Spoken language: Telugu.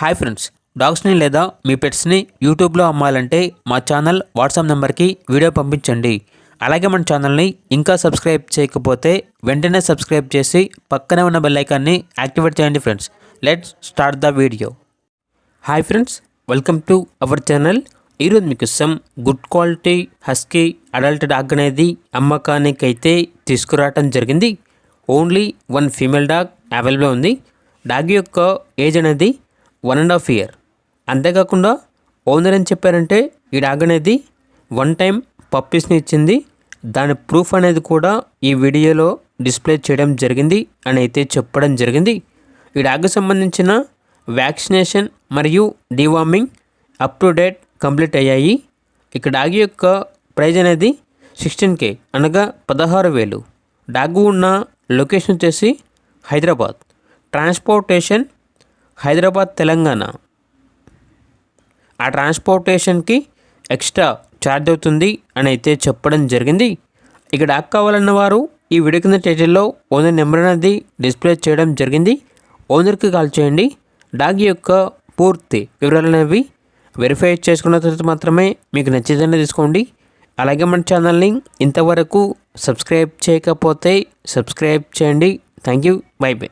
హాయ్ ఫ్రెండ్స్, డాగ్స్ని లేదా మీ పెట్స్ని యూట్యూబ్లో అమ్మాలంటే మా ఛానల్ వాట్సాప్ నెంబర్కి వీడియో పంపించండి. అలాగే మన ఛానల్ని ఇంకా సబ్స్క్రైబ్ చేయకపోతే వెంటనే సబ్స్క్రైబ్ చేసి పక్కనే ఉన్న బెల్ ఐకాన్ని యాక్టివేట్ చేయండి. Friends, let's start the video. Hi friends, welcome to our channel. ఈరోజు మీకు some good quality husky adult dog అనేది అమ్మకానికి అయితే తీసుకురావటం జరిగింది. Only one female dog available ఉంది. డాగ్ యొక్క ఏజ్ అనేది 1.5 year. అంతేకాకుండా ఓనర్ అని చెప్పారంటే ఈ డాగ్ అనేది 1 time పప్పీస్ని ఇచ్చింది. దాని ప్రూఫ్ అనేది కూడా ఈ వీడియోలో డిస్ప్లే చేయడం జరిగింది అని అయితే చెప్పడం జరిగింది. ఈ డాగ్కి సంబంధించిన వ్యాక్సినేషన్ మరియు deworming up to date complete అయ్యాయి. ఇక డాగ్ యొక్క ప్రైజ్ అనేది 16K అనగా 16,000. డాగ్ ఉన్న లొకేషన్ వచ్చేసి హైదరాబాద్. ట్రాన్స్పోర్టేషన్ హైదరాబాద్ తెలంగాణ. ఆ ట్రాన్స్పోర్టేషన్కి ఎక్స్ట్రా ఛార్జ్ అవుతుంది అని అయితే చెప్పడం జరిగింది. ఇక డాగ్ కావాలన్న వారు ఈ వీడియో కింద టైటిల్లో ఓనర్ నెంబర్ అనేది డిస్ప్లే చేయడం జరిగింది. ఓనర్కి కాల్ చేయండి. డాగ్ యొక్క పూర్తి వివరాలు అనేవి వెరిఫై చేసుకున్న తర్వాత మాత్రమే మీకు నచ్చేదని తీసుకోండి. అలాగే మన ఛానల్ని ఇంతవరకు సబ్స్క్రైబ్ చేయకపోతే సబ్స్క్రైబ్ చేయండి. Thank you. By by.